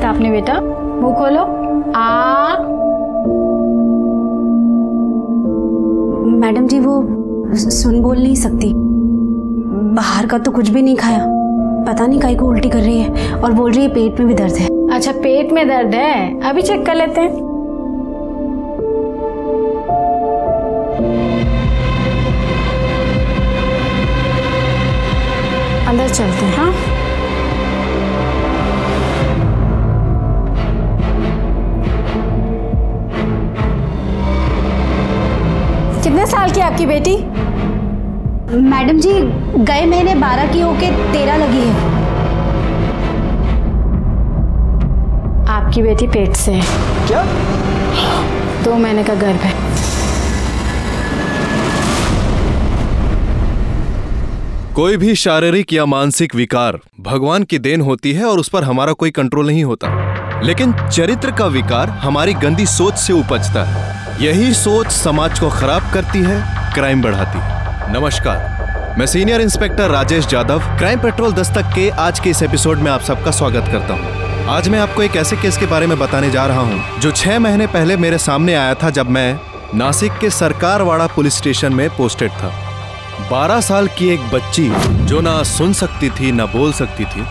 था आपने बेटा? मुंह खोलो। मैडम जी वो सुन बोल नहीं सकती, बाहर का तो कुछ भी नहीं खाया, पता नहीं काहे को उल्टी कर रही है और बोल रही है पेट में भी दर्द है। अच्छा पेट में दर्द है, अभी चेक कर लेते हैं। अंदर चलते हैं। हाँ कितने साल की आपकी बेटी? मैडम जी गए महीने 12 की होके 13 लगी है। आपकी बेटी पेट से है। क्या? 2 महीने का गर्भ है। कोई भी शारीरिक या मानसिक विकार भगवान की देन होती है और उस पर हमारा कोई कंट्रोल नहीं होता, लेकिन चरित्र का विकार हमारी गंदी सोच से उपजता है। यही सोच समाज को खराब करती है, क्राइम बढ़ाती है। नमस्कार, मैं senior inspector Rajesh Jadhav crime petrol Dastak के आज के इस एपिसोड में आप सबका स्वागत करता हूं। आज मैं आपको एक ऐसे केस के बारे में बताने जा रहा हूं जो 6 महीने पहले मेरे सामने आया था, जब मैं नासिक के सरकारवाड़ा पुलिस स्टेशन में पोस्टेड था। 12 साल की एक बच्ची जो ना सुन सकती थी ना बोल सकती थी,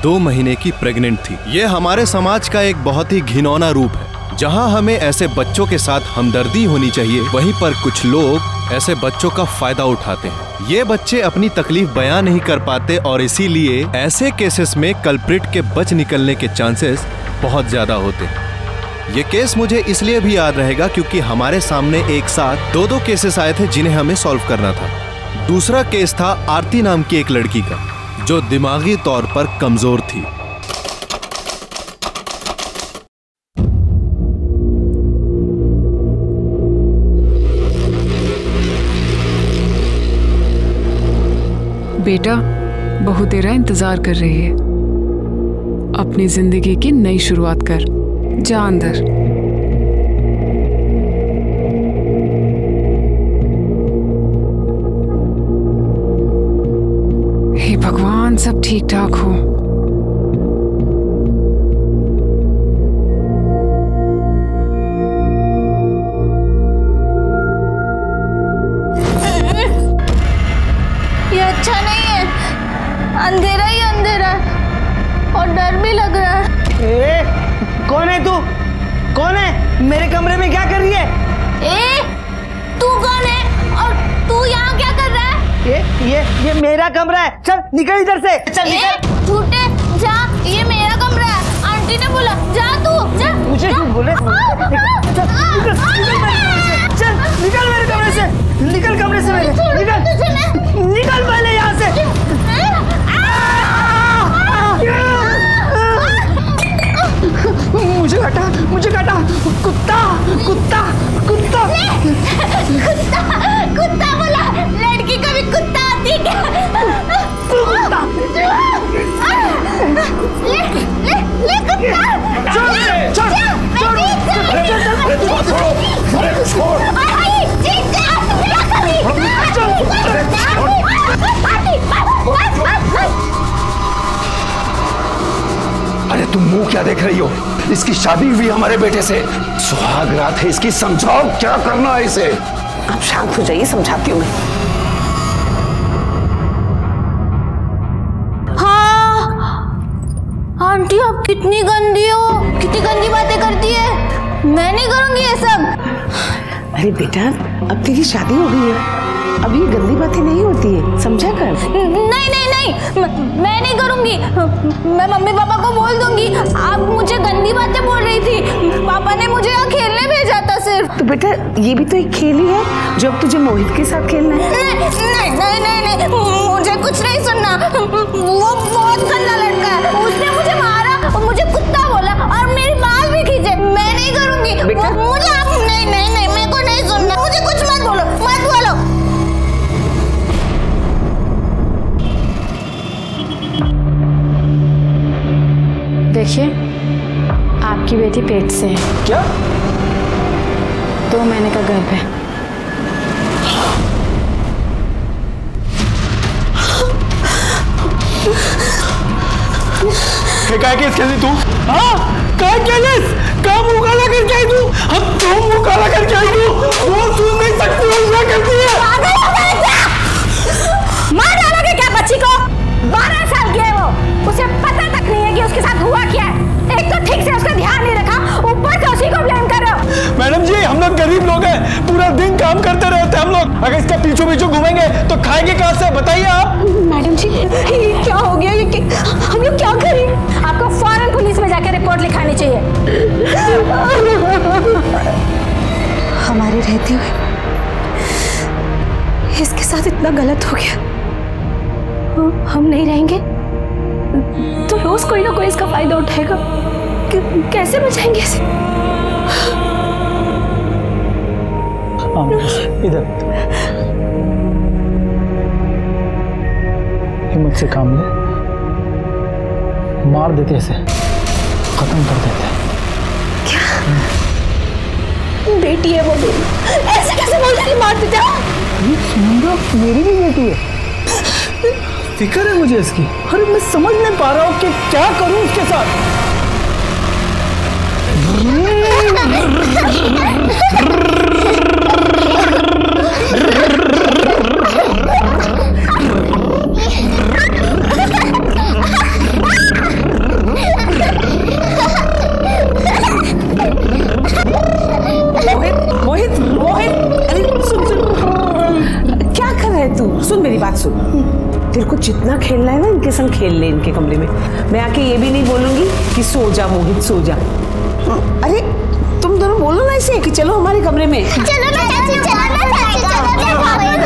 2 महीने की प्रेग्नेंट थी। ये हमारे समाज का एक बहुत ही घिनौना रूप है। जहां हमें ऐसे बच्चों के साथ हमदर्दी होनी चाहिए, वहीं पर कुछ लोग ऐसे बच्चों का फायदा उठाते हैं। ये बच्चे अपनी तकलीफ बयां नहीं कर पाते और इसीलिए ऐसे केसेस में कल्प्रिट के बच निकलने के चांसेस बहुत ज्यादा होते हैं। ये केस मुझे इसलिए भी याद रहेगा क्योंकि हमारे सामने एक साथ 2 केसेस आए थे जिन्हें हमें सॉल्व करना था। दूसरा केस था आरती नाम की एक लड़की का जो दिमागी तौर पर कमजोर थी। बेटा बहू तेरा इंतजार कर रही है। अपनी जिंदगी की नई शुरुआत कर, जा अंदर। हे भगवान सब ठीक ठाक हो। ये अच्छा नहीं है, अंधेरा ही अंधेरा और डर भी लग रहा है। कौन है तू? कौन है? मेरे कमरे में क्या कर रही है? तू कौन है और तू यहाँ क्या कर रहा है? ये मेरा कमरा है, चल निकल इधर से। चल निकल। झूठे जा, ये मेरा कमरा है, आंटी ने बोला जा तू जा। मुझे क्यों बोले? चल निकल मेरे कमरे से, निकल कमरे से मेरे, निकल पहले यहाँ से। मुझे काटा कुत्ता कुत्ता कुत्ता कुत्ता बोला, लड़की का भी कुत्ता आती है क्या? कुत्ता ले कुत्ता। अरे तुम मुंह क्या देख रही हो? इसकी शादी हुई हमारे बेटे से, सुहाग रात है इसकी, समझाओ क्या करना है इसे। आप शांत हो जाइए, समझाती हूँ मैं। हाँ आंटी आप कितनी गंदी हो, कितनी गंदी बातें करती है। मैं नहीं करूंगी ये सब। अरे बेटा अब तेरी शादी हो गई है, अब ये गंदी बातें नहीं होती है, समझा कर। नहीं नहीं नहीं, मैं नहीं करूंगी। मैं मम्मी पापा को बोल दूंगी आप मुझे गंदी बातें बोल रही थी। पापा ने मुझे यहाँ खेलने भेजा था सिर्फ। तो बेटा ये भी तो एक खेल ही है जो अब तुझे मोहित के साथ खेलना है। नहीं नहीं नहीं नहीं, मुझे कुछ नहीं सुनना। वो बहुत गंदा लड़का है, उसने मुझे मारा और मुझे कुत्ता बोला और मेरी बाल भी खींचे। मैं नहीं करूंगी मुझे आप नहीं नहीं नहीं, मेरे को नहीं सुनना। मुझे कुछ मत बोलो, मत बोलो। देखिए आपकी बेटी पेट से है। क्या? 2 महीने का गर्भ है। काय के खेली तू? हाँ काय केलेस? का मुंह काला करके आई तू? हम तो मुंह काला करके आई तू? वो सुन नहीं सकती हो क्या करती है? मार डालोगे क्या बच्ची को? 12 साल की है वो, उसे पता तक नहीं है कि उसके साथ हुआ क्या है। एक तो ठीक से उसका ध्यान नहीं रखा, ऊपर से उसी को ब्लेम कर रहे हो। मैडम जी हम लोग गरीब लोग हैं, पूरा दिन काम करते रहते हैं हम लोग। अगर इसका पीछे पीछे घूमेंगे तो खाएंगे कहाँ से? बताइए आप। मैडम जी ये क्या हो गया? ये हम लोग क्या करें? आपको फौरन पुलिस में जाकर रिपोर्ट लिखानी चाहिए। हमारे रहते हुए इसके साथ इतना गलत हो गया। हम नहीं रहेंगे तो रोज कोई ना कोई इसका फायदा उठाएगा। कैसे बचाएंगे इसे? इधर हिम्मत से काम ले, मार देते ऐसे, खत्म कर देते। क्या बेटी है वो मेरी? ऐसे कैसे बोल रही मार देते? मेरी भी बेटी है, फिक्र है मुझे इसकी। अरे मैं समझ नहीं पा रहा हूँ कि क्या करूँ उसके साथ। मोहित अरे सुन क्या कर रहा है तू? सुन मेरी बात सुन, तेरे को जितना खेलना है ना इनके संग खेल ले, इनके कमरे में। मैं आके ये भी नहीं बोलूंगी कि सो जा मोहित सो जा। अरे तुम दोनों बोलो ना इसे कि चलो हमारे कमरे में। चलो ना चाची, चलो ना चाची, चलो ना।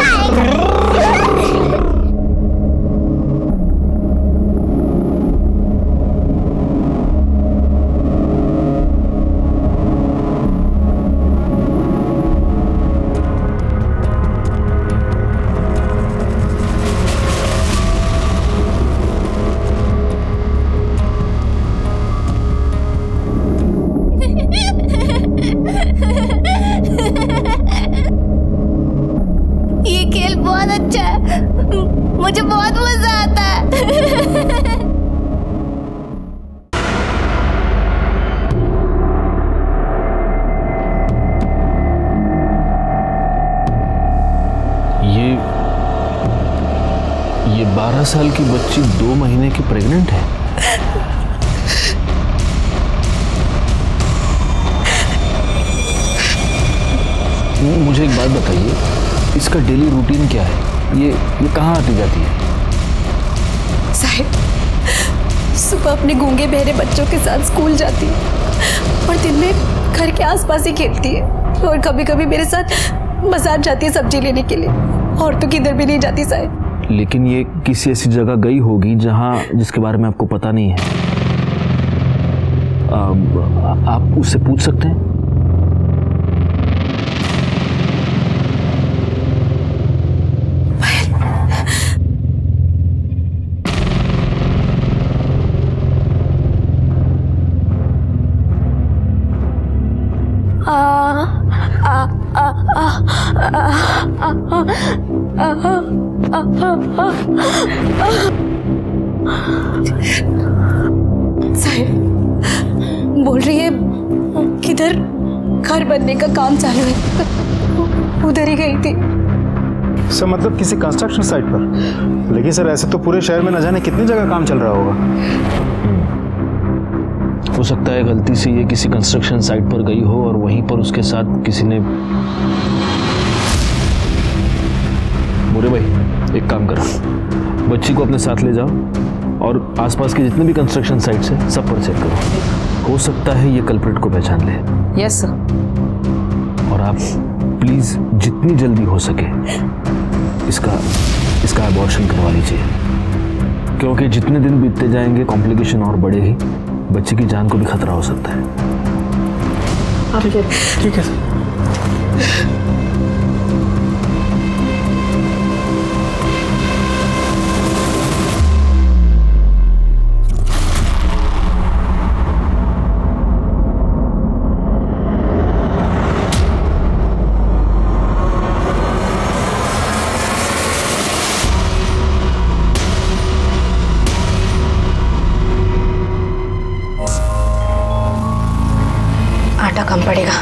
ये खेल बहुत अच्छा है, मुझे बहुत मजा आता है। ये 12 साल की बच्ची 2 महीने की प्रेग्नेंट है। मुझे एक बात बताइए, इसका डेली रूटीन क्या है? ये कहाँ आती जाती है? साहिब सुबह अपने गूंगे बहरे बच्चों के साथ स्कूल जाती है और दिन में घर के आसपास ही खेलती है, और कभी कभी मेरे साथ बाजार जाती है सब्जी लेने के लिए, और तो किधर भी नहीं जाती साहिब। लेकिन ये किसी ऐसी जगह गई होगी जिसके बारे में आपको पता नहीं है। आप उससे पूछ सकते हैं। साहिब बोल रही है किधर घर बनने का काम चालू है, उधर ही गई थी। सर मतलब किसी कंस्ट्रक्शन साइट पर? लेकिन सर ऐसे तो पूरे शहर में न जाने कितनी जगह काम चल रहा होगा। हो सकता है गलती से ये किसी कंस्ट्रक्शन साइट पर गई हो और वहीं पर उसके साथ किसी ने। मोरे भाई एक काम करो, बच्ची को अपने साथ ले जाओ और आसपास के जितने भी कंस्ट्रक्शन साइट्स हैं सब पर चेक करो। हो सकता है ये कल्प्रिट को पहचान ले। Yes sir. और आप प्लीज जितनी जल्दी हो सके इसका अबॉर्शन करवा लीजिए, क्योंकि जितने दिन बीतते जाएंगे कॉम्प्लिकेशन और बढ़ेगी, बच्चे की जान को भी खतरा हो सकता है। ठीक है सर। आटा कम पड़ेगा।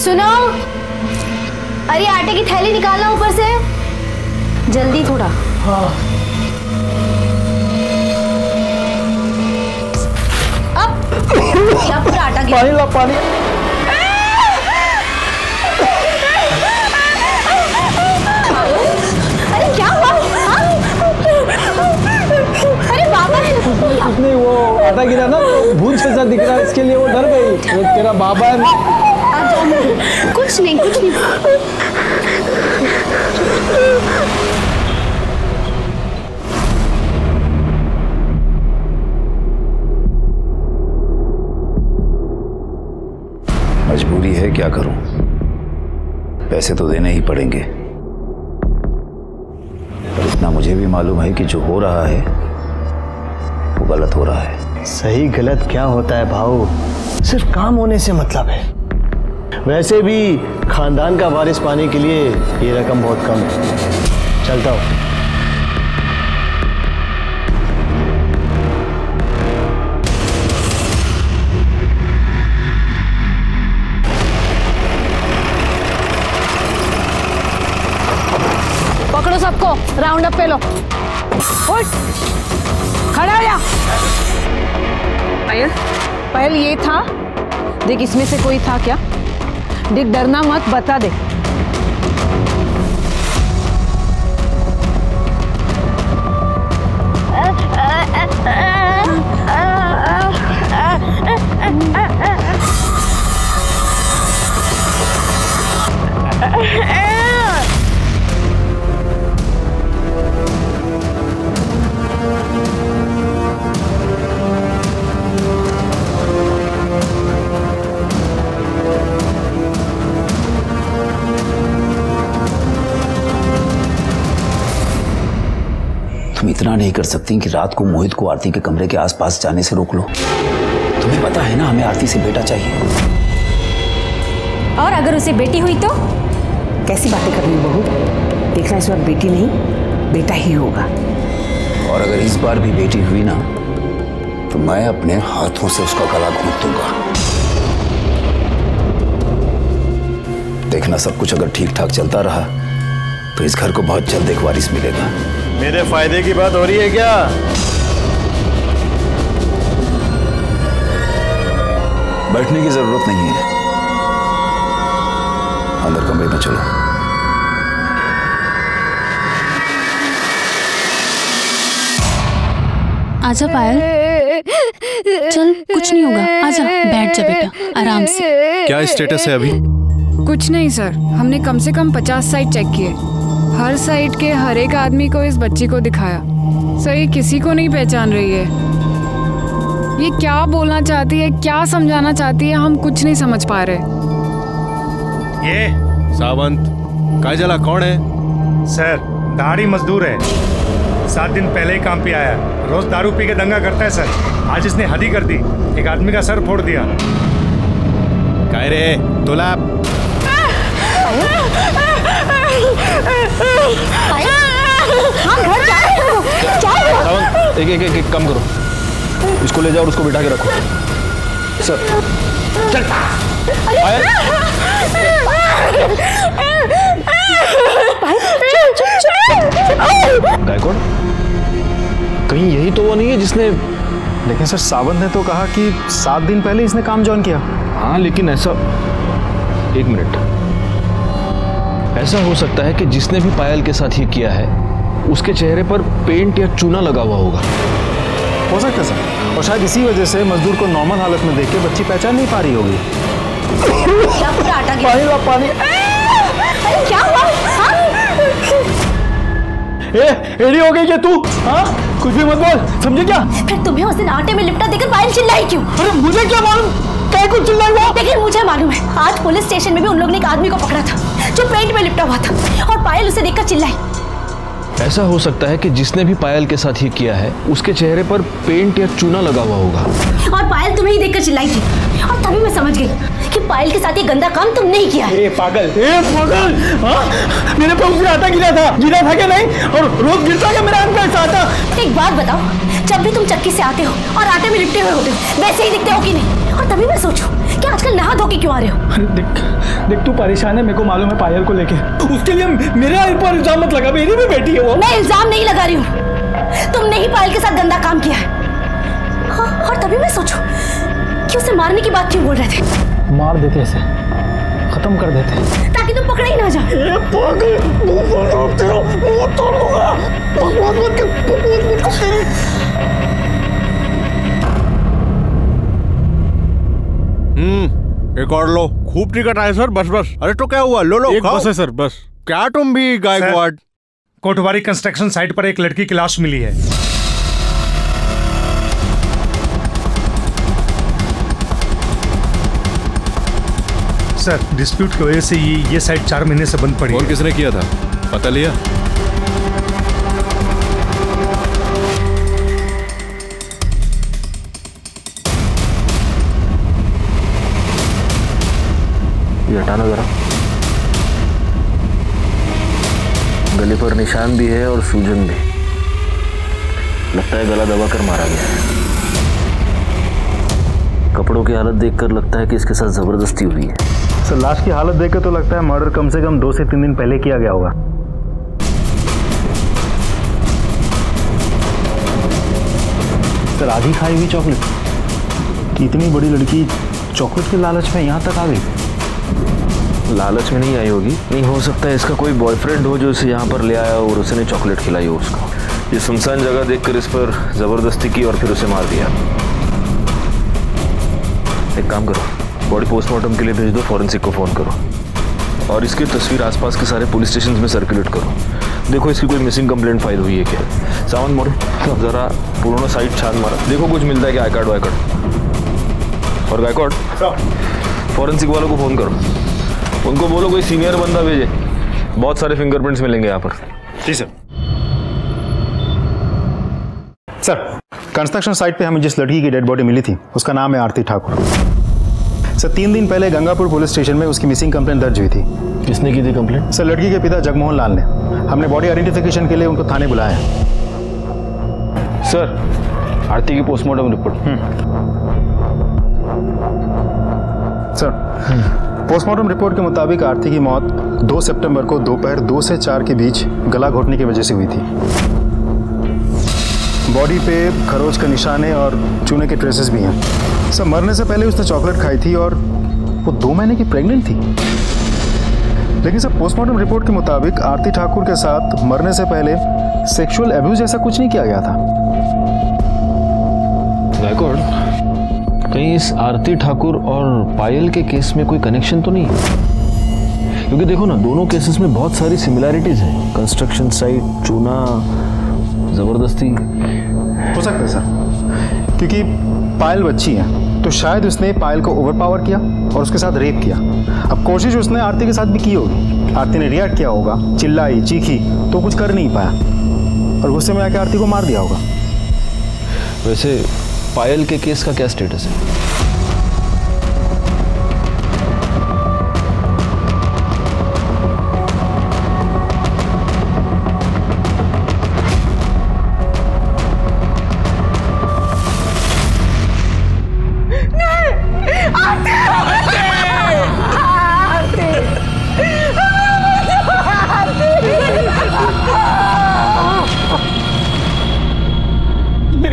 सुनो, अरे आटे की थैली निकालना ऊपर से, जल्दी थोड़ा। हाँ। अब पूरा आटा गिरा। पानी ला, पानी। अरे क्या हुआ? अरे बाबा, नहीं वो आटा गिरा ना, भूत जैसा दिख रहा है, इसके लिए वो डर गई। तेरा बाबा है। कुछ नहीं, कुछ नहीं। मजबूरी है, क्या करूं? पैसे तो देने ही पड़ेंगे। पर इतना मुझे भी मालूम है कि जो हो रहा है वो गलत हो रहा है। सही गलत क्या होता है भाऊ, सिर्फ काम होने से मतलब है। वैसे भी खानदान का वारिस पाने के लिए ये रकम बहुत कम है। चलता हूँ। पकड़ो सबको, राउंड अप पे लो। उठ, खड़ा हो जा। पायल, पायल ये था, देख इसमें से कोई था क्या? देख डरना मत, बता दे। तुम इतना नहीं कर सकती कि रात को मोहित को आरती के कमरे के आसपास जाने से रोक लो? तुम्हें पता है ना हमें आरती से बेटा चाहिए। और अगर उसे बेटी हुई तो? कैसी बातें कर रही हो बहू? देखना इस बार बेटी नहीं बेटा ही होगा। और अगर इस बार भी बेटी हुई ना तो मैं अपने हाथों से उसका गला घोंट दूंगा। देखना सब कुछ अगर ठीक ठाक चलता रहा तो इस घर को बहुत जल्द एक वारिस मिलेगा। मेरे फायदे की बात हो रही है क्या? बैठने की जरूरत नहीं है, अंदर कमरे में चलो। आजा पायल, चल कुछ नहीं होगा, आजा बैठ जा बेटा आराम से। क्या स्टेटस है अभी? कुछ नहीं सर, हमने कम से कम 50 साइट चेक किए। हर साइट के हर एक आदमी को इस बच्ची को दिखाया। सर ये किसी को नहीं पहचान रही है। ये क्या बोलना चाहती है, क्या समझाना चाहती है, हम कुछ नहीं समझ पा रहे। ये सावंत काजला कौन है? सर दाढ़ी मजदूर है, 7 दिन पहले ही काम पे आया। रोज दारू पी के दंगा करता है सर। आज इसने हद ही कर दी, एक आदमी का सर फोड़ दिया। काय रे तोला? एक काम करो, इसको ले जाओ और उसको बिठा के रखो। सर चल। गायकवाड़, कहीं यही तो वो नहीं है जिसने? लेकिन सर सावंत ने तो कहा कि 7 दिन पहले इसने काम ज्वाइन किया। हाँ लेकिन ऐसा, एक मिनट, ऐसा हो सकता है कि जिसने भी पायल के साथ ये किया है उसके चेहरे पर पेंट या चूना लगा हुआ होगा। हो सकता है सर, और शायद इसी वजह से मजदूर को नॉर्मल हालत में देख के बच्ची पहचान नहीं पा रही होगी। क्या पूरा आटा गिरा? पानी ला, पानी। अरे क्या हुआ? एडी हो गई क्या तू? हाँ कुछ भी मत बोल, समझे क्या? फिर तुम्हें उस दिन आटे में लिपटा देकर पायल चिल्लाई क्यों? अरे मुझे क्या मालूम क्या कुछ चिल्लाई वो? लेकिन मुझे मालूम है, आज पुलिस स्टेशन में भी उन लोगों ने एक आदमी को पकड़ा था जो पेंट में लिपटा हुआ था और पायल उसे देखकर चिल्लाई। ऐसा हो सकता है कि जिसने भी पायल के साथ ये किया है उसके चेहरे पर पेंट या चूना लगा हुआ होगा। और पायल तुम्हें ही देखकर चिल्लाई थी और तभी मैं समझ गई कि पायल के साथ ये गंदा काम तुमने ही किया है। पागल, हाँ? मेरे पे उसने आटा गिरा था क्या नहीं? और रोज गिरता क्या मेरा ऐसा आटा? एक बात बताओ, जब भी तुम चक्की से आते हो और आटे में लिपटे हुए होते हो वैसे ही दिखते हो कि नहीं? और तभी मैं सोचूं क्या आजकल नहा धो के क्यों आ रहे हो? देख तू परेशान है, मेरे को मालूम है पायल को लेके। उसके लिए मेरे ऊपर इल्जाम मत लगा, मेरी भी बेटी है वो। मैं इल्जाम नहीं लगा रही हूँ, तुमने ही पायल के साथ गंदा काम किया है। हाँ, और तभी मैं सोचूं कि उसे मारने की बात क्यों बोल रहे थे। मार देते ऐसे, खत्म कर देते ताकि तुम पकड़े ही ना जाओ। एक और लो। खूब टिकट आए सर, बस बस। अरे तो क्या हुआ, लो लो एक बस है सर, बस। क्या तुम भी गायकवाड़? कोटवारी कंस्ट्रक्शन साइट पर एक लड़की की लाश मिली है। सर, डिस्प्यूट की वजह से ये साइट 4 महीने से बंद पड़ी है। और किसने किया था, पता लिया? ये हटाना जरा। गले पर निशान भी है और सूजन भी। लगता है गला दबाकर मारा गया है। कपड़ों की हालत देखकर लगता है कि इसके साथ जबरदस्ती हुई है। सर, लाश की हालत देखकर तो लगता है मर्डर कम से कम 2 से 3 दिन पहले किया गया होगा। सर, आधी खाई हुई चॉकलेट। कितनी बड़ी लड़की चॉकलेट के लालच में यहाँ तक आ गई। लालच में नहीं आई होगी, नहीं हो सकता है इसका कोई बॉयफ्रेंड हो जो इसे यहाँ पर ले आया और उसने चॉकलेट खिलाई हो उसको। ये सुनसान जगह देखकर इस पर जबरदस्ती की और फिर उसे मार दिया। एक काम करो, बॉडी पोस्टमार्टम के लिए भेज दो, फॉरेंसिक को फ़ोन करो और इसकी तस्वीर आसपास के सारे पुलिस स्टेशन में सर्कुलेट करो। देखो इसकी कोई मिसिंग कंप्लेंट फाइल हुई है क्या। सावन मोड़ो, ज़रा पुराना साइट छान मारा, देखो कुछ मिलता है क्या, आई कार्ड वाई कार्ड। और गायकवाड़, फॉरेंसिक वालों को फ़ोन करो, उनको बोलो कोई सीनियर बंदा भेजे, बहुत सारे फिंगरप्रिंट्स मिलेंगे यहाँ पर। जी सर। सर, कंस्ट्रक्शन साइट पे हमें जिस लड़की की डेड बॉडी मिली थी उसका नाम है आरती ठाकुर। सर, 3 दिन पहले गंगापुर पुलिस स्टेशन में उसकी मिसिंग कंप्लेंट दर्ज हुई थी। किसने की थी कंप्लेंट? सर, लड़की के पिता जगमोहन लाल ने। हमने बॉडी आइडेंटिफिकेशन के लिए उनको थाने बुलाया है। सर, आरती की postmortem report. Sir, postmortem report के मुताबिक आरती की मौत 2 सितंबर को दोपहर 2 से 4 के बीच गला घोटने की वजह से हुई थी। बॉडी पे खरोच के निशाने और चूने के ट्रेसेस भी हैं। सर, मरने से पहले उसने चॉकलेट खाई थी और वो 2 महीने की प्रेग्नेंट थी। लेकिन सर, पोस्टमार्टम रिपोर्ट के मुताबिक आरती ठाकुर के साथ मरने से पहले सेक्सुअल एब्यूज ऐसा कुछ नहीं किया गया था। गायकवाड़, कहीं इस आरती ठाकुर और पायल के केस में कोई कनेक्शन तो नहीं है? क्योंकि देखो ना, दोनों केसेस में बहुत सारी सिमिलैरिटीज हैं। कंस्ट्रक्शन साइट, चूना, जबरदस्ती। हो सकता है सर, क्योंकि पायल बच्ची है तो शायद उसने पायल को ओवरपावर किया और उसके साथ रेप किया। अब कोशिश उसने आरती के साथ भी की होगी। आरती ने रिएक्ट किया होगा, चिल्लाई, चीखी, तो कुछ कर नहीं पाया और गुस्से में आके आरती को मार दिया होगा। वैसे पायल के केस का क्या स्टेटस है?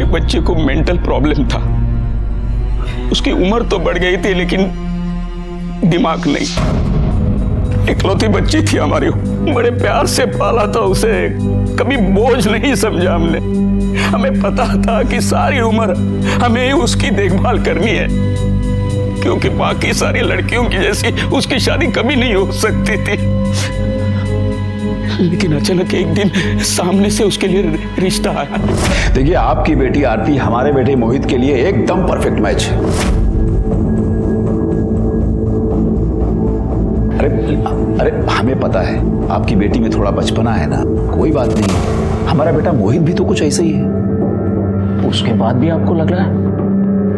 बच्चे को मेंटल प्रॉब्लम था। उसकी उम्र तो बढ़ गई थी लेकिन दिमाग नहीं। इकलौती बच्ची थी हमारी, बड़े प्यार से पाला था उसे, कभी बोझ नहीं समझा हमने। हमें पता था कि सारी उम्र हमें ही उसकी देखभाल करनी है, क्योंकि बाकी सारी लड़कियों की जैसी उसकी शादी कभी नहीं हो सकती थी। लेकिन अचानक एक दिन सामने से उसके लिए रिश्ता आया। देखिए, आपकी बेटी आरती हमारे बेटे मोहित के लिए एकदम परफेक्ट मैच है। अरे हमें पता है आपकी बेटी में थोड़ा बचपना है ना, कोई बात नहीं। हमारा बेटा मोहित भी तो कुछ ऐसा ही है। उसके बाद भी आपको लग रहा है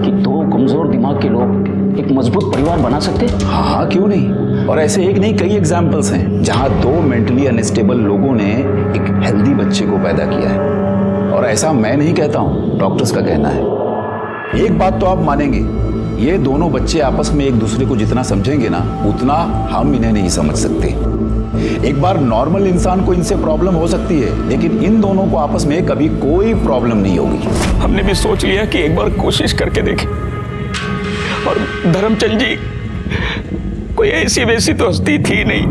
कि 2 कमजोर दिमाग के लोग एक मजबूत परिवार बना सकते? हाँ, क्यों नहीं। और ऐसे एक नहीं, कई एग्जाम्पल्स हैं जहां 2 मेंटली अनस्टेबल लोगों ने एक हेल्दी बच्चे को पैदा किया है। और ऐसा मैं नहीं कहता हूं, डॉक्टर्स का कहना है। एक बात तो आप मानेंगे ये दोनों बच्चे आपस में एक दूसरे को जितना समझेंगे ना, उतना हम इन्हें नहीं समझ सकते। एक बार नॉर्मल इंसान को इनसे प्रॉब्लम हो सकती है, लेकिन इन दोनों को आपस में कभी कोई प्रॉब्लम नहीं होगी। हमने भी सोच लिया कि एक बार कोशिश करके देखें। और धर्मचंद जी कोई ऐसी वैसी तो हस्ती थी नहीं,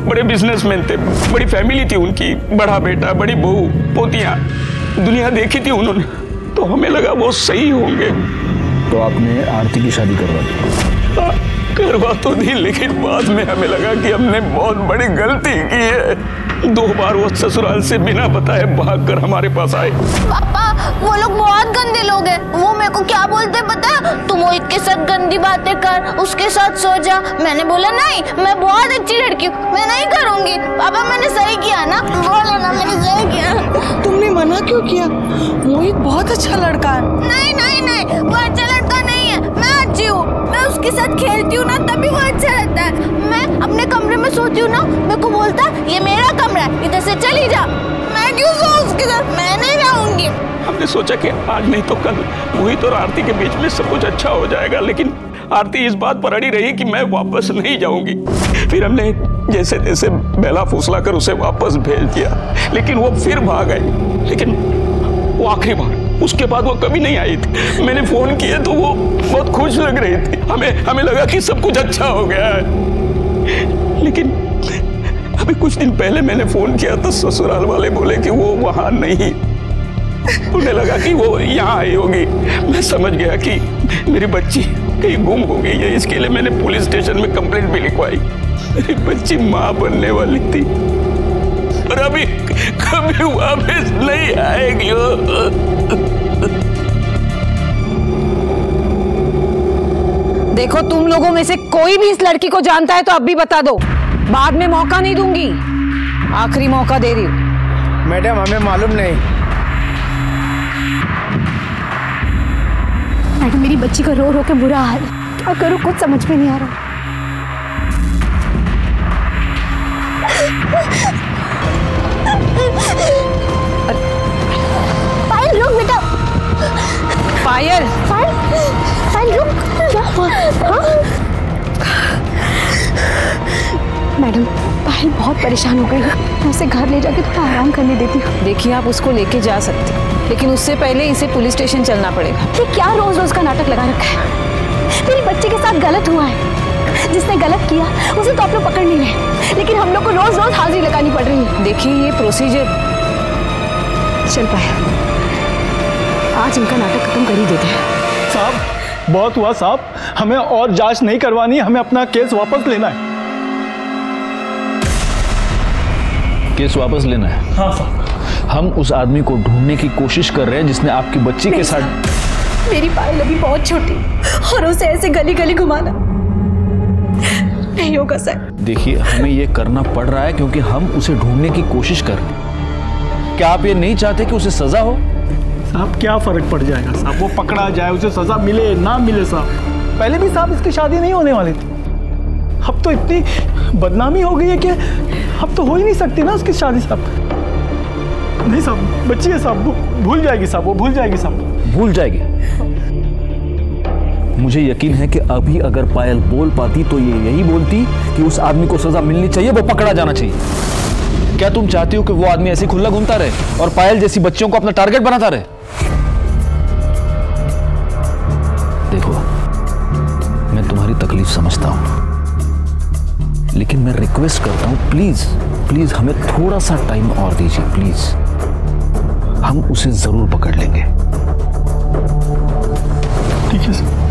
बड़े बिजनेसमैन थे, बड़ी फैमिली थी उनकी, बड़ा बेटा, बड़ी बहू, पोतियां, दुनिया देखी थी उन्होंने, तो हमें लगा वो सही होंगे। तो आपने आरती की शादी करवा दी? करवा तो दी, लेकिन बाद में हमें लगा कि हमने बहुत बड़ी गलती की है। 2 बार वो ससुराल से बिना बताए भागकर हमारे पास आए। पापा वो लोग बहुत गंदे लोग हैं। वो मेरे को क्या बोलते पता है? तुम मोहित के साथ गंदी बातें कर, उसके साथ सो जा। मैंने बोला नहीं, मैं बहुत अच्छी लड़की हूँ, मैं नहीं करूँगी। पापा मैंने सही किया ना? बोलो ना, मैंने सही किया। तुमने मना क्यों किया? मोहित बहुत अच्छा लड़का है। नहीं नहीं नहीं, वो अच्छा लड़का नहीं है, मैं अच्छी हूँ। मैं उसके साथ खेलती हूँ ना, तभी वो अच्छा रहता है। मैं अपने कमरे में सोती हूँ ना, मेरे को बोलता ये मेरा कमरा है, इधर से चली जा। मैं क्यों सो उसके साथ? मैं नहीं रहूंगी। हमने सोचा कि आज नहीं तो कल मोहित और आरती के बीच में सब कुछ अच्छा हो जाएगा, लेकिन आरती इस बात पर अड़ी रही कि मैं वापस नहीं जाऊंगी। फिर हमने जैसे तैसे बेला फुसला कर उसे वापस भेज दिया, लेकिन वो फिर भाग गई। लेकिन वो आखिरी बार, उसके बाद वो कभी नहीं आई थी। मैंने फोन किए तो वो बहुत खुश लग रही थी। हमें लगा कि सब कुछ अच्छा हो गया है। लेकिन अभी कुछ दिन पहले मैंने फोन किया तो ससुराल वाले बोले कि वो वहां नहीं। उन्हें लगा कि वो यहाँ आई होगी। मैं समझ गया कि मेरी बच्ची कहीं गुम हो गई है। इसके लिए मैंने पुलिस स्टेशन में कंप्लेंट भी लिखवाई। मेरी बच्ची माँ बनने वाली थी और अभी कभी वापस नहीं आएगी। देखो, तुम लोगों में से कोई भी इस लड़की को जानता है तो अब भी बता दो, बाद में मौका नहीं दूंगी। आखिरी मौका दे रही हूँ। मैडम हमें मालूम नहीं। मैडम मेरी बच्ची का रो रो के बुरा हाल, क्या करूँ कुछ समझ में नहीं आ रहा। पायल रुक बेटा। पायल पायल रुक, क्या हुआ? मैडम पायल बहुत परेशान हो गई है, मैं उसे घर ले जाके थोड़ा आराम करने देती हूँ। देखिए, आप उसको लेके जा सकते, लेकिन उससे पहले इसे पुलिस स्टेशन चलना पड़ेगा। ये क्या रोज रोज का नाटक लगा रखा है? मेरी बच्ची के साथ गलत हुआ है, जिसने गलत किया उसे तो आप लोग पकड़ नहीं रहे, लेकिन हम लोग को रोज रोज हाजिरी लगानी पड़ रही है। देखिए, ये प्रोसीजर चल पाए, आज इनका नाटक खत्म कर ही देते हैं। साहब बहुत हुआ साहब, हमें और जांच नहीं करवानी है, हमें अपना केस वापस लेना है। केस वापस लेना है? हाँ साहब। हम उस आदमी को ढूंढने की कोशिश कर रहे हैं जिसने आपकी बच्ची के साथ। मेरी पायल अभी बहुत छोटी और उसे ऐसे गली गली घुमाना नहीं होगा सर। देखिए, हमें ये करना पड़ रहा है क्योंकि हम उसे ढूंढने की कोशिश कर रहे हैं। क्या आप ये नहीं चाहते कि उसे सजा हो? साहब क्या फर्क पड़ जाएगा साहब, वो पकड़ा जाए, उसे सजा मिले ना मिले साहब। पहले भी साहब इसकी शादी नहीं होने वाली थी, अब तो इतनी बदनामी हो गई है कि अब तो हो ही नहीं सकती ना उसकी शादी साहब। नहीं साहब, बच्ची है साहब, भूल जाएगी साहब, वो भूल जाएगी साहब। भूल जाएगी? मुझे यकीन है कि अभी अगर पायल बोल पाती तो ये यही बोलती कि उस आदमी को सजा मिलनी चाहिए, वो पकड़ा जाना चाहिए। क्या तुम चाहती हो कि वो आदमी ऐसे खुला घूमता रहे और पायल जैसी बच्चियों को अपना टारगेट बनाता रहे? देखो, मैं तुम्हारी तकलीफ समझता हूं, लेकिन मैं रिक्वेस्ट करता हूं, प्लीज प्लीज हमें थोड़ा सा टाइम और दीजिए प्लीज। हम उसे जरूर पकड़ लेंगे। ठीक है सर।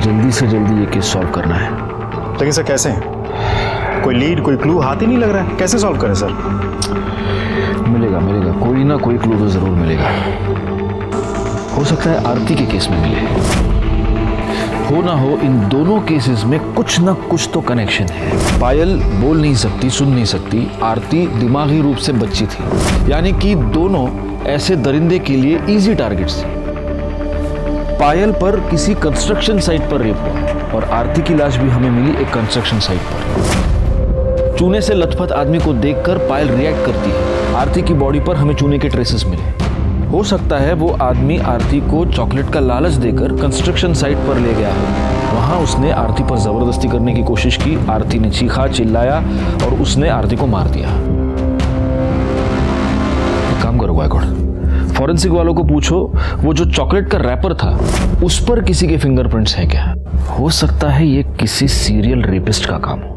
जल्दी से जल्दी ये केस सॉल्व करना है। लेकिन सर कैसे? कोई लीड, कोई क्लू हाथ ही नहीं लग रहा है, कैसे सॉल्व करें सर? मिलेगा मिलेगा, कोई ना कोई क्लू तो जरूर मिलेगा। हो सकता है आरती के केस में मिले, हो ना हो इन दोनों केसेस में कुछ ना कुछ तो कनेक्शन है। पायल बोल नहीं सकती, सुन नहीं सकती, आरती दिमागी रूप से बच्ची थी, यानी कि दोनों ऐसे दरिंदे के लिए इजी टारगेट्स थे। पायल पर किसी कंस्ट्रक्शन साइट पर रेप हुआ है और आरती की लाश भी हमें मिली एक कंस्ट्रक्शन साइट पर। चूने से लथपथ आदमी को देखकर पायल रिएक्ट करती है। आरती की बॉडी पर हमें चूने के ट्रेसेस मिले। हो सकता है वो आदमी आरती को चॉकलेट का लालच देकर कंस्ट्रक्शन साइट पर ले गया हो। वहां उसने आरती पर जबरदस्ती करने की कोशिश की। आरती ने चीखा, चिल्लाया और उसने आरती को मार दिया। एक काम करो गायकवाड़, फॉरेंसिक वालों को पूछो वो जो चॉकलेट का रैपर था उस पर किसी के फिंगरप्रिंट्स हैं क्या? हो सकता है ये किसी सीरियल रेपिस्ट का काम हो।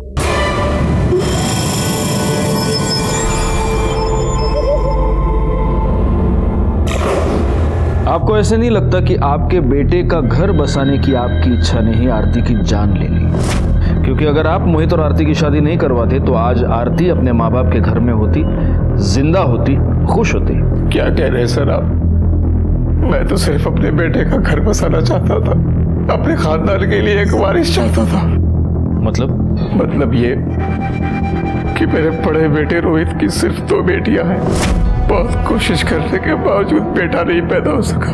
आपको ऐसे नहीं लगता कि आपके बेटे का घर बसाने की आपकी इच्छा ने ही आरती की जान ले ली? क्योंकि अगर आप मोहित और आरती की शादी नहीं करवाते तो आज आरती अपने माँ बाप के घर में होती, जिंदा होती, खुश होती। क्या कह रहे हैं सर आप? मैं तो सिर्फ अपने बेटे का घर बसाना चाहता था, अपने खानदान के लिए एक वारिस चाहता था। मतलब ये कि मेरे बड़े बेटे रोहित की सिर्फ 2 बेटियां हैं। बहुत कोशिश करने के बावजूद बेटा नहीं पैदा हो सका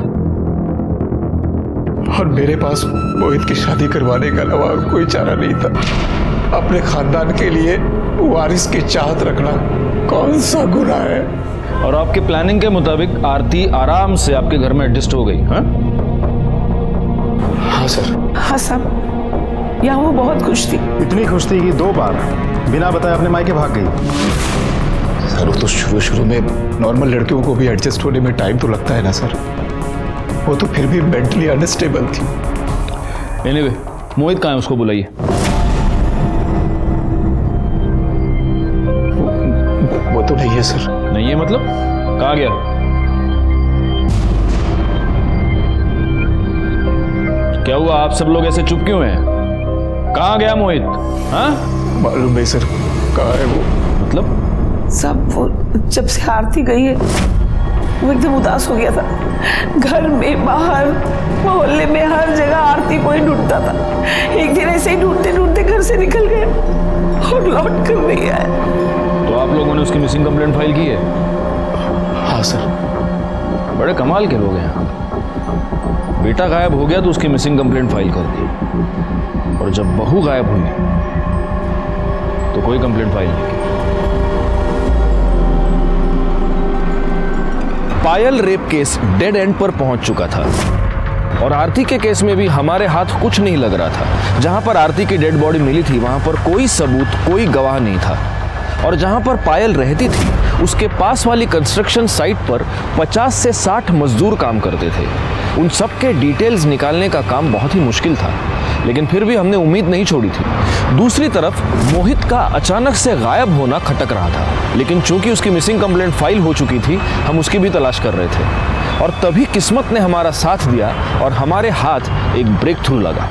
और मेरे पास मोहित की शादी करवाने के अलावा और कोई चारा नहीं था। अपने खानदान के लिए वारिस की चाहत रखना कौन सा गुनाह है? और आपके प्लानिंग के मुताबिक आरती आराम से आपके घर में एडजस्ट हो गई? हाँ सर। हाँ साहब, यहाँ वो बहुत खुश थी। इतनी खुश थी कि 2 बार बिना बताए अपने मायके भाग गई। सर वो तो शुरू में नॉर्मल लड़कियों को भी एडजस्ट होने में टाइम तो लगता है ना सर। वो तो फिर भी मेंटली अनस्टेबल थी। एनीवे, मोहित कहाँ है? उसको बुलाइए। वो तो नहीं है सर। नहीं है मतलब? कहाँ गया? क्या हुआ? आप सब लोग ऐसे चुप क्यों हैं? कहाँ गया मोहित? हाँ मालूम नहीं सर कहाँ है वो। मतलब सब वो जब से आरती गई है वो एकदम उदास हो गया था। घर में, बाहर, मोहल्ले में, हर जगह आरती को ही ढूंढता था। एक दिन ऐसे ही ढूंढते ढूंढते घर से निकल गया और लौट कर नहीं आया। तो आप लोगों ने उसकी मिसिंग कंप्लेंट फाइल की है? हाँ सर। बड़े कमाल के लोग हैं। बेटा गायब हो गया तो उसकी मिसिंग कंप्लेंट फाइल कर दी, और जब बहू गायब हुई तो कोई कंप्लेंट फाइल नहीं की। पायल रेप केस डेड एंड पर पहुंच चुका था और आरती के केस में भी हमारे हाथ कुछ नहीं लग रहा था। जहां पर आरती की डेड बॉडी मिली थी वहां पर कोई सबूत, कोई गवाह नहीं था। और जहां पर पायल रहती थी उसके पास वाली कंस्ट्रक्शन साइट पर 50 से 60 मजदूर काम करते थे। उन सब के डिटेल्स निकालने का काम बहुत ही मुश्किल था, लेकिन फिर भी हमने उम्मीद नहीं छोड़ी थी। दूसरी तरफ मोहित का अचानक से गायब होना खटक रहा था, लेकिन चूंकि उसकी मिसिंग कंप्लेंट फाइल हो चुकी थी हम उसकी भी तलाश कर रहे थे। और तभी किस्मत ने हमारा साथ दिया और हमारे हाथ एक ब्रेक थ्रू लगा।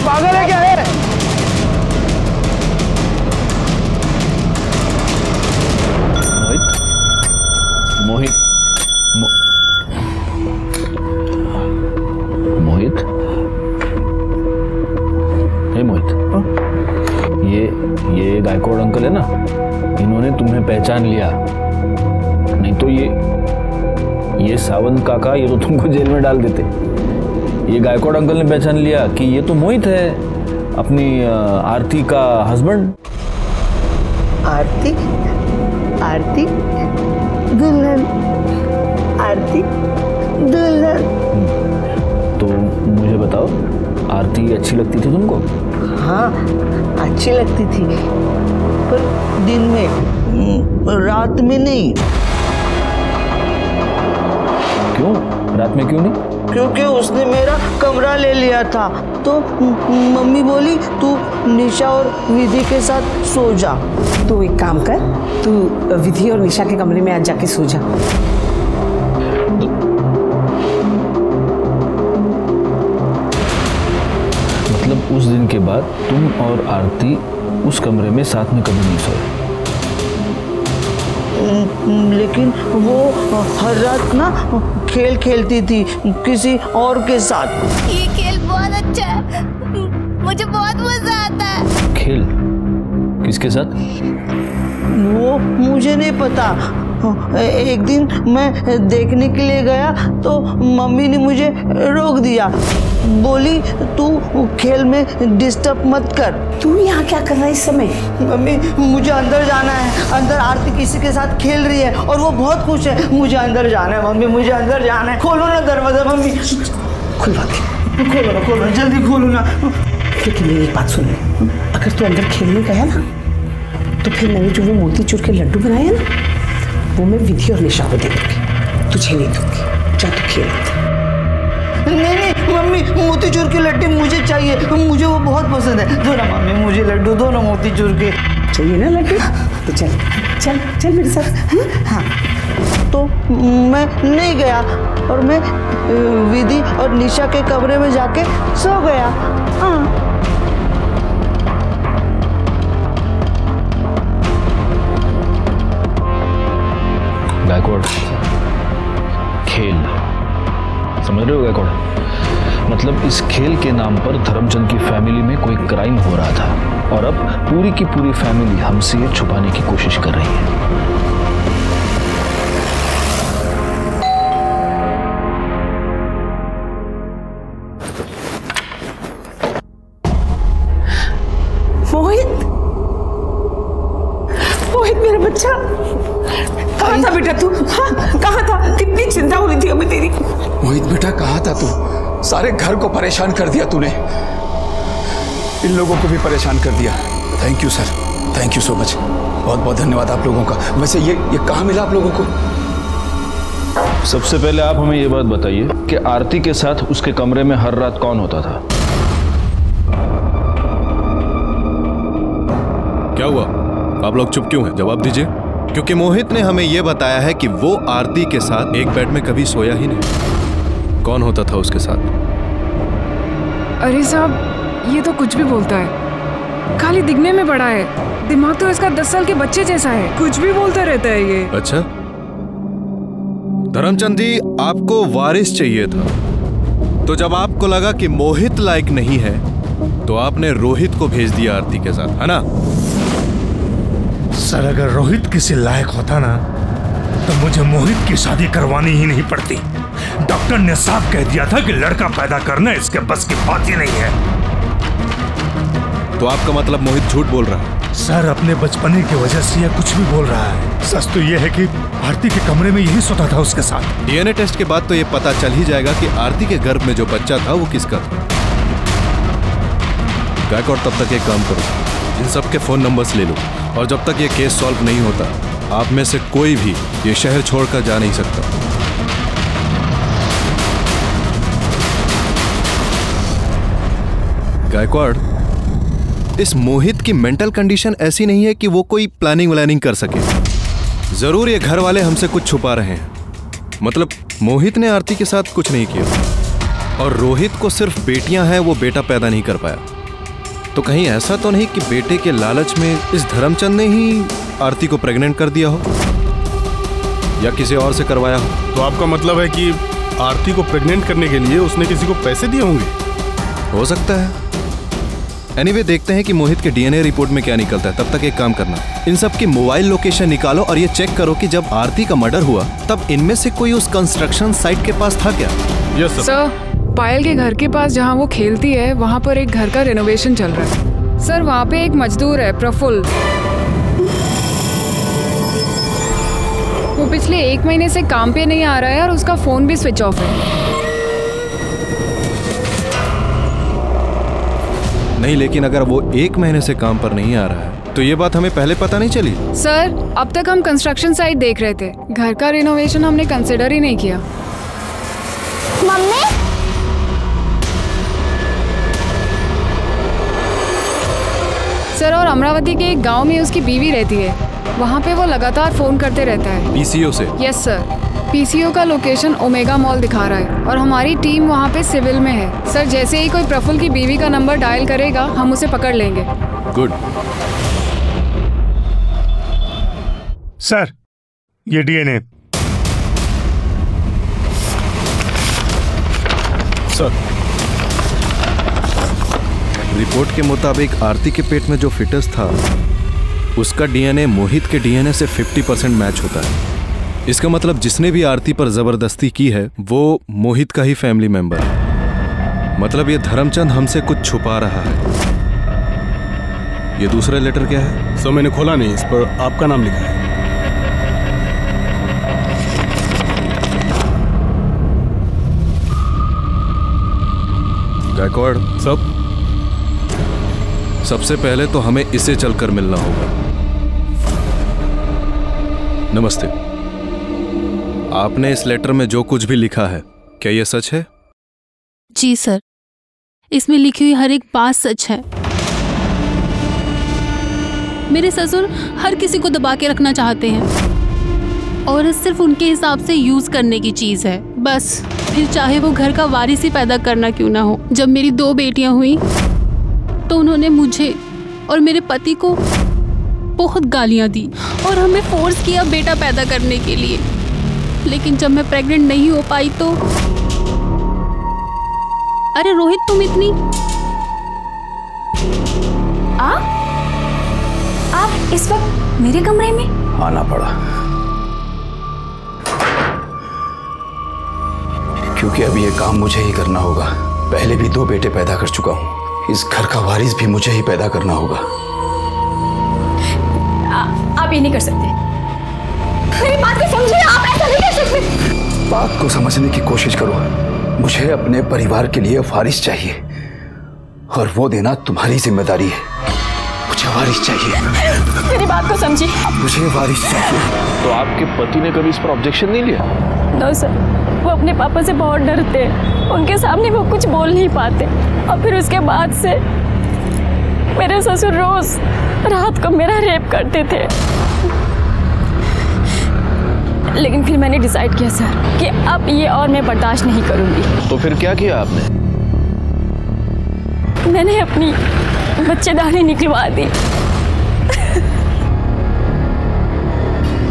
पागल है क्या है? मोहित मोहित हे मोहित, ये गायकवाड़ अंकल है ना, इन्होंने तुम्हें पहचान लिया। नहीं तो ये सावंत काका, ये तो तुमको जेल में डाल देते। ये गायकवाड़ अंकल ने पहचान लिया कि ये तो मोहित है, अपनी आरती का हस्बैंड। आरती? आरती दुल्हन, आरती दुल्हन। तो मुझे बताओ, आरती अच्छी लगती थी तुमको? हाँ अच्छी लगती थी, पर दिन में, रात में नहीं। क्यों? रात में क्यों नहीं? क्योंकि उसने मेरा कमरा ले लिया था, तो मम्मी बोली तू निशा और विधि के साथ सो जा। तू एक काम कर, तू विधि और निशा के कमरे में आज जाके सो जा। मतलब उस दिन के बाद तुम और आरती उस कमरे में साथ में कभी नहीं सोए। लेकिन वो हर रात ना खेल खेलती थी किसी और के साथ। ये खेल बहुत अच्छा है, मुझे बहुत मजा आता है। खेल किसके साथ? वो मुझे नहीं पता। एक दिन मैं देखने के लिए गया तो मम्मी ने मुझे रोक दिया, बोली तू खेल में डिस्टर्ब मत कर। तू यहाँ क्या कर रहा है इस समय? मम्मी मुझे अंदर जाना है, अंदर आरती किसी के साथ खेल रही है और वो बहुत खुश है। मुझे अंदर जाना है मम्मी, मुझे अंदर जाना है। खोलो ना दरवाजा मम्मी। खुलवा के खोलो ना, खोलो जल्दी खोलो ना। लेकिन मेरी एक बात सुन, अगर तू अंदर खेलने गया ना तो फिर मैंने जो वो मोतीचूर के लड्डू बनाए हैं ना, वो मैं विधि और निशा को दे दूंगी, तुझे नहीं दूंगी। जा तू खेल। नहीं मम्मी, मोतीचूर के लड्डू मुझे चाहिए, मुझे वो बहुत पसंद है। दो ना मम्मी मुझे लड्डू, दो ना मोतीचूर के। चाहिए ना लड्डू? तो चल चल चल मेरे साथ। हाँ तो मैं नहीं गया और मैं विधि और निशा के कमरे में जाके सो गया। हाँ गायकवाड़, खेल समझ रहे हो गायकवाड़? मतलब इस खेल के नाम पर धर्मचंद की फैमिली में कोई क्राइम हो रहा था और अब पूरी की पूरी फैमिली हमसे ये छुपाने की कोशिश कर रही है। मोहित, मोहित मेरा बच्चा, कहाँ था बेटा तू? हाँ कहाँ था? कितनी चिंता हो रही थी हमें तेरी। मोहित बेटा कहाँ था तू? सारे घर को परेशान कर दिया तूने, इन लोगों को भी परेशान कर दिया। Thank you sir, thank you so much, बहुत बहुत धन्यवाद आप लोगों का। वैसे ये कहाँ मिला आप लोगों को? सबसे पहले आप हमें ये बात बताइए कि आरती के साथ उसके कमरे में हर रात कौन होता था? क्या हुआ? आप लोग चुप क्यों हैं? जवाब दीजिए। क्योंकि मोहित ने हमें यह बताया है कि वो आरती के साथ एक बेड में कभी सोया ही नहीं। कौन होता था उसके साथ? अरे साहब, ये तो कुछ भी बोलता है, खाली दिखने में बड़ा है, दिमाग तो इसका 10 साल के बच्चे जैसा है, कुछ भी बोलता रहता है ये। अच्छा धर्मचंद जी, आपको वारिस चाहिए था, तो जब आपको लगा कि मोहित लायक नहीं है तो आपने रोहित को भेज दिया आरती के साथ, है ना? सर अगर रोहित किसी लायक होता ना तो मुझे मोहित की शादी करवानी ही नहीं पड़ती। डॉक्टर ने साफ कह दिया था कि लड़का पैदा करना इसके बस की बात ही नहीं है। तो आपका मतलब मोहित झूठ बोल रहा है? सर अपने बचपने की वजह से यह कुछ भी बोल रहा है। सच तो यह है कि आरती के कमरे में यही सोता था उसके साथ। डीएनए टेस्ट के बाद तो यह पता चल ही जाएगा कि आरती के गर्भ में जो बच्चा था वो किसका था। गायकवाड़, तब तक एक काम करो, इन सब के फोन नंबर्स ले लो और जब तक ये केस सॉल्व नहीं होता आप में से कोई भी ये शहर छोड़कर जा नहीं सकता। गायकवाड़, इस मोहित की मेंटल कंडीशन ऐसी नहीं है कि वो कोई प्लानिंग व्लानिंग कर सके। जरूर ये घर वाले हमसे कुछ छुपा रहे हैं। मतलब मोहित ने आरती के साथ कुछ नहीं किया और रोहित को सिर्फ बेटियां हैं, वो बेटा पैदा नहीं कर पाया। तो कहीं ऐसा तो नहीं कि बेटे के लालच में इस धर्मचंद ने ही आरती को प्रेग्नेंट कर दिया हो या किसी और से करवाया हो? तो आपका मतलब है कि आरती को प्रेग्नेंट करने के लिए उसने किसी को पैसे दिए होंगे? हो सकता है। एनीवे, देखते हैं कि मोहित के डीएनए रिपोर्ट में क्या निकलता है। तब तक एक काम करना, इन सब की मोबाइल लोकेशन निकालो और ये चेक करो कि जब आरती का मर्डर हुआ तब इनमें से कोई उस कंस्ट्रक्शन साइट के पास था क्या? Yes sir. पायल के घर के पास जहाँ वो खेलती है वहाँ पर एक घर का रेनोवेशन चल रहा है सर। वहाँ पे एक मजदूर है प्रफुल्ल, वो पिछले 1 महीने से काम पे नहीं आ रहा है और उसका फोन भी स्विच ऑफ है। नहीं, लेकिन अगर वो 1 महीने से काम पर नहीं आ रहा है तो ये बात हमें पहले पता नहीं चली। सर अब तक हम कंस्ट्रक्शन साइट देख रहे थे, घर का रेनोवेशन हमने कंसिडर ही नहीं किया। मम्मी सर, और अमरावती के एक गांव में उसकी बीवी रहती है, वहाँ पे वो लगातार फोन करते रहता है। पीसीओ से? Yes sir. पीसीओ का लोकेशन ओमेगा मॉल दिखा रहा है और हमारी टीम वहाँ पे सिविल में है। सर जैसे ही कोई प्रफुल्ल की बीवी का नंबर डायल करेगा हम उसे पकड़ लेंगे। गुड। सर ये डीएनए। सर रिपोर्ट के मुताबिक आरती के पेट में जो फिटस था उसका डीएनए मोहित के डीएनए से 50% मैच होता है। इसका मतलब जिसने भी आरती पर जबरदस्ती की है वो मोहित का ही फैमिली मेंबर है। मतलब ये धर्मचंद हमसे कुछ छुपा रहा है। ये दूसरा लेटर क्या है? सर मैंने खोला नहीं, इस पर आपका नाम लिखा है। गायकवाड़ सबसे पहले तो हमें इसे चलकर मिलना होगा। नमस्ते। आपने इस लेटर में जो कुछ भी लिखा है क्या यह सच है? जी सर, इसमें लिखी हुई हर एक बात सच है। मेरे ससुर हर किसी को दबा के रखना चाहते हैं और सिर्फ उनके हिसाब से यूज करने की चीज है बस, फिर चाहे वो घर का वारिस ही पैदा करना क्यों ना हो। जब मेरी 2 बेटियां हुई तो उन्होंने मुझे और मेरे पति को बहुत गालियां दी और हमें फोर्स किया बेटा पैदा करने के लिए। लेकिन जब मैं प्रेग्नेंट नहीं हो पाई तो अरे रोहित तुम इतनी आप इस वक्त मेरे कमरे में? आना पड़ा क्योंकि अब ये काम मुझे ही करना होगा। पहले भी 2 बेटे पैदा कर चुका हूं, इस घर का वारिस भी मुझे ही पैदा करना होगा। आप ये नहीं कर सकते। मेरी बात को समझिए, आप ऐसा नहीं कर सकते। बात को समझने की कोशिश करो। मुझे अपने परिवार के लिए वारिस चाहिए और वो देना तुम्हारी जिम्मेदारी है। मुझे वारिस चाहिए। मेरी बात को समझिए। मुझे वारिस चाहिए। तो आपके पति ने कभी इस पर ऑब्जेक्शन नहीं लिया? नो सर, वो अपने पापा से बहुत डरते हैं। उनके सामने वो कुछ बोल नहीं पाते और फिर उसके बाद से मेरे ससुर रोज रात को मेरा रेप करते थे। लेकिन फिर मैंने डिसाइड किया सर कि अब ये और मैं बर्दाश्त नहीं करूंगी। तो फिर क्या किया आपने? मैंने अपनी बच्चेदानी निकलवा दी।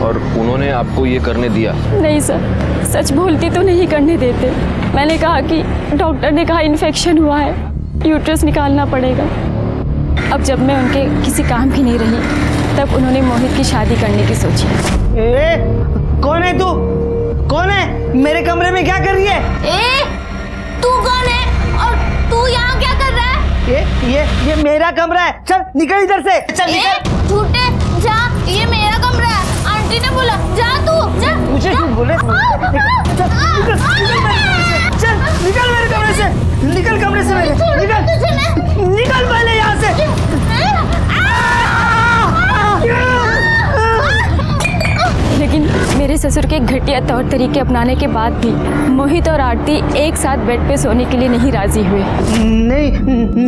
और उन्होंने आपको ये करने दिया? नहीं सर, सच बोलती तो नहीं करने देते। मैंने कहा कि डॉक्टर ने कहा इन्फेक्शन हुआ है, यूट्रस निकालना पड़ेगा। अब जब मैं उनके किसी काम की नहीं रही तब उन्होंने मोहित की शादी करने की सोची। कौन है तू? कौन है? मेरे कमरे में क्या कर रही है? तू कौन है और तू यहाँ क्या कर रहा है? ये मेरा कमरा है। चल निकल इधर से। चल निकल। झूठे जा, ये मेरा कमरा है। आंटी ने बोला जा तू जा। मुझे क्यों बोले? चल निकल मेरे कमरे से। निकल कमरे से मेरे। निकल पहले यहाँ से। लेकिन मेरे ससुर के घटिया तौर तरीके अपनाने के बाद भी मोहित और आरती एक साथ बेड पे सोने के लिए नहीं राजी हुए। नहीं,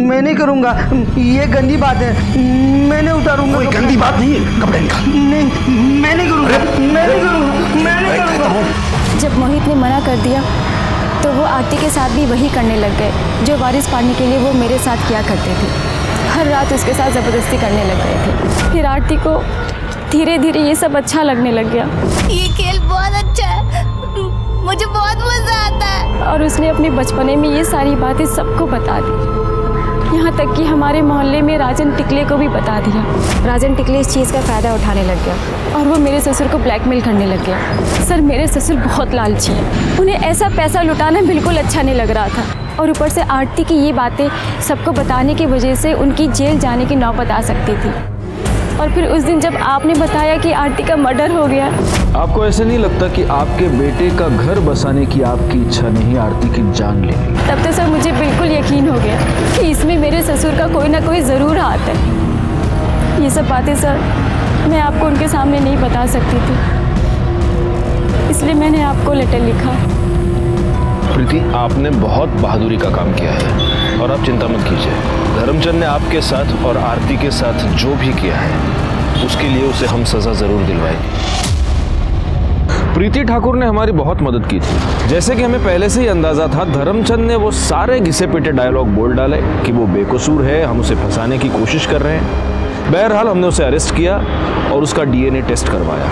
मैं नहीं करूंगा। ये गंदी बात है, मैं नहीं उतारूंगा। कोई गंदी बात नहीं है, कपड़े निकाल। नहीं, मैं नहीं करूंगा। मैं नहीं करूंगा। मैं नहीं करूंगा। जब मोहित ने मना कर दिया तो वो आरती के साथ भी वही करने लग गए जो वारिस पाने के लिए वो मेरे साथ किया करते थे। हर रात उसके साथ ज़बरदस्ती करने लग गए थे। फिर आरती को धीरे धीरे ये सब अच्छा लगने लग गया। ये खेल बहुत अच्छा है, मुझे बहुत मजा आता है। और उसने अपने बचपने में ये सारी बातें सबको बता दी, यहाँ तक कि हमारे मोहल्ले में राजन टिकले को भी बता दिया। राजन टिकले इस चीज़ का फ़ायदा उठाने लग गया और वो मेरे ससुर को ब्लैकमेल करने लग गया। सर मेरे ससुर बहुत लालची हैं, उन्हें ऐसा पैसा लुटाना बिल्कुल अच्छा नहीं लग रहा था और ऊपर से आरती की ये बातें सबको बताने की वजह से उनकी जेल जाने की नौबत आ सकती थी। और फिर उस दिन जब आपने बताया कि आरती का मर्डर हो गया, आपको ऐसे नहीं लगता कि आपके बेटे का घर बसाने की आपकी इच्छा नहीं आरती की जान लेनी? तब तो सर मुझे बिल्कुल यकीन हो गया कि इसमें मेरे ससुर का कोई ना कोई ज़रूर हाथ है। ये सब बातें सर मैं आपको उनके सामने नहीं बता सकती थी, इसलिए मैंने आपको लेटर लिखा। प्रीति, आपने बहुत बहादुरी का काम किया है और आप चिंता मत कीजिए। धर्मचंद ने आपके साथ और आरती के साथ जो भी किया है उसके लिए उसे हम सजा जरूर दिलवाएंगे। प्रीति ठाकुर ने हमारी बहुत मदद की थी। जैसे कि हमें पहले से ही अंदाजा था, धर्मचंद ने वो सारे घिसे पिटे डायलॉग बोल डाले कि वो बेकसूर है, हम उसे फंसाने की कोशिश कर रहे हैं। बहरहाल हमने उसे अरेस्ट किया और उसका डीएनए टेस्ट करवाया।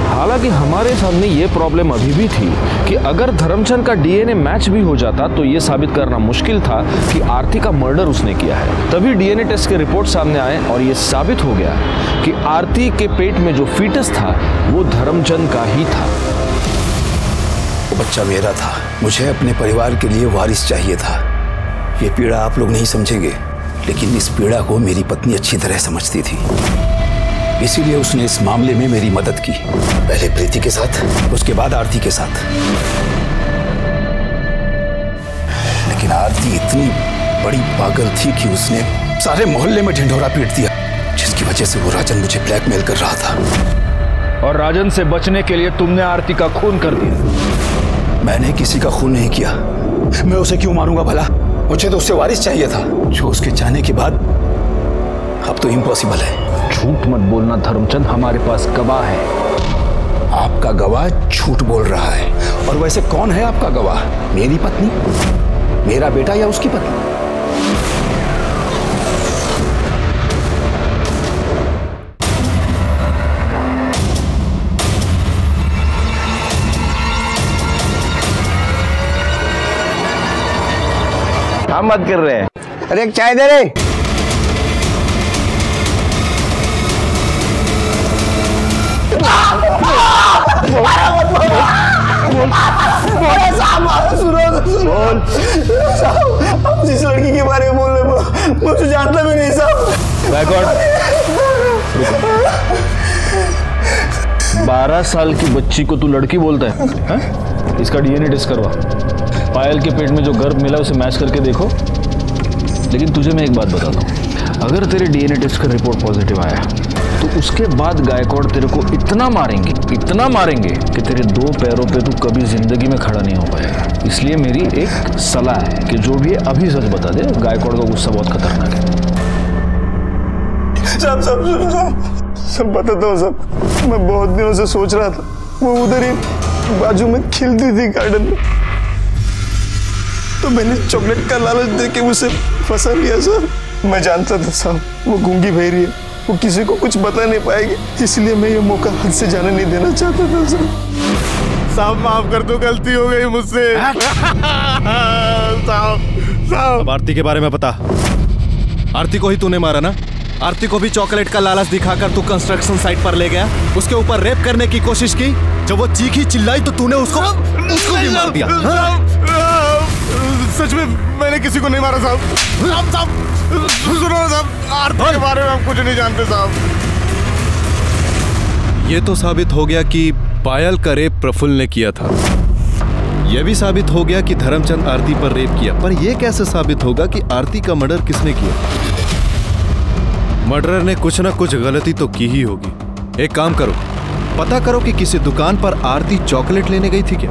हालांकि हमारे सामने ये प्रॉब्लम अभी भी थी कि अगर धर्मचंद का डीएनए मैच भी हो जाता तो ये साबित करना मुश्किल था कि आरती का मर्डर उसने किया है। तभी डीएनए टेस्ट के रिपोर्ट सामने आए और ये साबित हो गया कि आरती के पेट में जो फीटस था वो धर्मचंद का ही था। वो बच्चा मेरा था, मुझे अपने परिवार के लिए वारिस चाहिए था। ये पीड़ा आप लोग नहीं समझेंगे, लेकिन इस पीड़ा को मेरी पत्नी अच्छी तरह समझती थी, इसीलिए उसने इस मामले में मेरी मदद की। पहले प्रीति के साथ, उसके बाद आरती के साथ। लेकिन आरती इतनी बड़ी पागल थी कि उसने सारे मोहल्ले में ढिंढोरा पीट दिया, जिसकी वजह से वो राजन मुझे ब्लैकमेल कर रहा था। और राजन से बचने के लिए तुमने आरती का खून कर दिया। मैंने किसी का खून नहीं किया। मैं उसे क्यों मारूंगा भला? मुझे तो उससे वारिस चाहिए था, जो उसके जाने के बाद अब तो इम्पॉसिबल है। झूठ मत बोलना धर्मचंद, हमारे पास गवाह है। आपका गवाह झूठ बोल रहा है। और वैसे कौन है आपका गवाह? मेरी पत्नी, मेरा बेटा या उसकी पत्नी? हम मत कर रहे हैं। अरे एक चाय दे रहे। आप जिस लड़की के बारे में बोल रहे हो मुझे जानता भी नहीं साहब। 12 साल की बच्ची को तू लड़की बोलता है? इसका डीएनए टेस्ट करवा। पायल के पेट में जो गर्भ मिला उसे मैच करके देखो। लेकिन तुझे मैं एक बात बताता हूँ, अगर तेरे डीएनए टेस्ट का रिपोर्ट पॉजिटिव आया तो उसके बाद गायकवाड़ तेरे को इतना मारेंगे कि तेरे 2 पैरों पे तू कभी जिंदगी में खड़ा नहीं हो पाएगा। इसलिए मेरी एक सलाह है कि जो भी है अभी सच बता दे। गायकवाड़ का गुस्सा बहुत खतरनाक है। सब बताता हूँ सब। मैं बहुत दिनों से सोच रहा था, वो उधर ही बाजू में खिलती थी गार्डन में, तो मैंने चॉकलेट का लालच देके उसे फंसा लिया सर। मैं जानता था साहब वो गूंगी बहरी है, वो किसी को कुछ बता नहीं पाएगी, इसलिए मैं ये मौका हाथ से जाने नहीं देना चाहता था सर। साहब माफ कर दो, गलती हो गई मुझसे। साहब आरती के बारे में बता। आरती को ही तूने मारा ना? आरती को भी चॉकलेट का लालच दिखाकर तू कंस्ट्रक्शन साइट पर ले गया, उसके ऊपर रेप करने की कोशिश की। जब वो चीखी चिल्लाई तो तूने उसको भी मार दिया। सच में मैंने किसी को नहीं मारा साहब। साहब सुनो साहब, आरती के बारे में हम कुछ नहीं जानते साहब। ये तो साबित हो गया कि पायल का रेप प्रफुल्ल ने किया था। यह भी साबित हो गया कि धर्मचंद आरती पर रेप किया। पर यह कैसे साबित होगा कि आरती का मर्डर किसने किया? मर्डरर ने कुछ ना कुछ गलती तो की ही होगी। एक काम करो, पता करो कि किसी दुकान पर आरती चॉकलेट लेने गई थी क्या,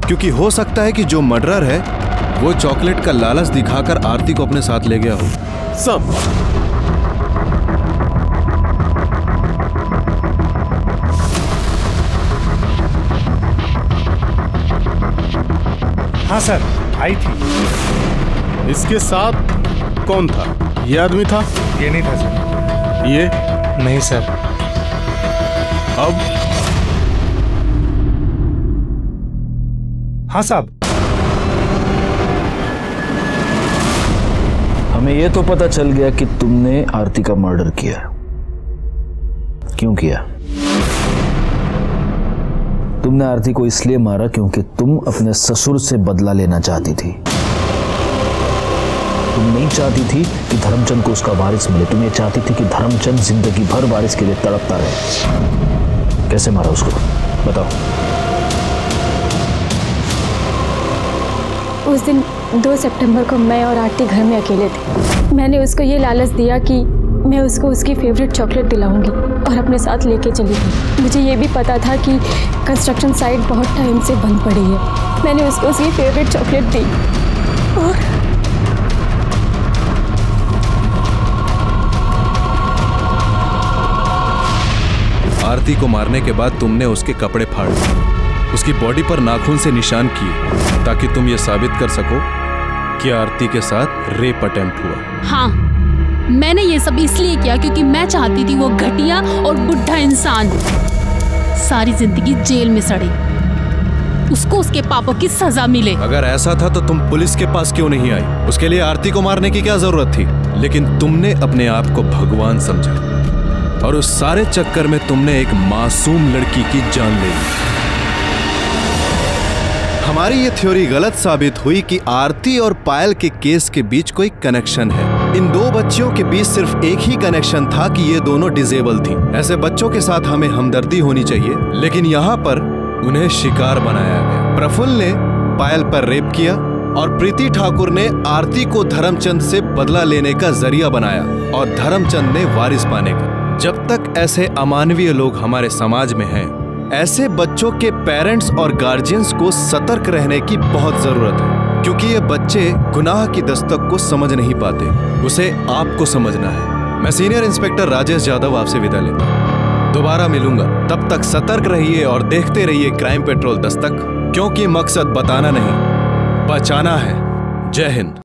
क्योंकि हो सकता है कि जो मर्डरर है वो चॉकलेट का लालच दिखाकर आरती को अपने साथ ले गया हो। सब हाँ सर, आई थी। इसके साथ कौन था? ये आदमी था? ये नहीं था सर। ये नहीं सर। अब हाँ साहब। हमें यह तो पता चल गया कि तुमने आरती का मर्डर किया। क्यों किया? तुमने आरती को इसलिए मारा क्योंकि तुम अपने ससुर से बदला लेना चाहती थी। तुम नहीं चाहती थी कि धर्मचंद को उसका वारिस मिले। तुम ये चाहती थी कि धर्मचंद जिंदगी भर वारिस के लिए तड़पता रहे। कैसे मारा उसको, बताओ। उस दिन 2 सितंबर को मैं और आरती घर में अकेले थे। मैंने उसको ये लालच दिया कि मैं उसको उसकी फेवरेट चॉकलेट दिलाऊंगी और अपने साथ लेके चली गई। मुझे ये भी पता था कि कंस्ट्रक्शन साइट बहुत टाइम से बंद पड़ी है। मैंने उसको उसकी फेवरेट चॉकलेट दी और आरती आरती को मारने के बाद तुमने उसके कपड़े फाड़ दिए, उसकी बॉडी पर नाखून से निशान किए ताकि तुम ये साबित कर सको कि आरती के साथ रेप अटेम्प्ट हुआ। हाँ, मैंने ये सब इसलिए किया क्योंकि मैं चाहती थी वो घटिया और बुढ़ा इंसान सारी जिंदगी जेल में सड़े, उसको उसके पापों की सजा मिले। अगर ऐसा था तो तुम पुलिस के पास क्यों नहीं आई? उसके लिए आरती को मारने की क्या जरूरत थी? लेकिन तुमने अपने आप को भगवान समझा और उस सारे चक्कर में तुमने एक मासूम लड़की की जान ले ली। हमारी ये थ्योरी गलत साबित हुई कि आरती और पायल के केस के बीच कोई कनेक्शन है। इन दो बच्चियों के बीच सिर्फ एक ही कनेक्शन था कि ये दोनों डिसेबल थी। ऐसे बच्चों के साथ हमें हमदर्दी होनी चाहिए, लेकिन यहाँ पर उन्हें शिकार बनाया गया। प्रफुल्ल ने पायल पर रेप किया और प्रीति ठाकुर ने आरती को धर्मचंद से बदला लेने का जरिया बनाया और धर्मचंद ने वारिस पाने का। जब तक ऐसे अमानवीय लोग हमारे समाज में हैं, ऐसे बच्चों के पेरेंट्स और गार्जियंस को सतर्क रहने की बहुत जरूरत है, क्योंकि ये बच्चे गुनाह की दस्तक को समझ नहीं पाते, उसे आपको समझना है। मैं सीनियर इंस्पेक्टर राजेश यादव आपसे विदा लेता हूँ। दोबारा मिलूंगा, तब तक सतर्क रहिए और देखते रहिए क्राइम पेट्रोल दस्तक, क्योंकि मकसद बताना नहीं, बचाना है। जय हिंद।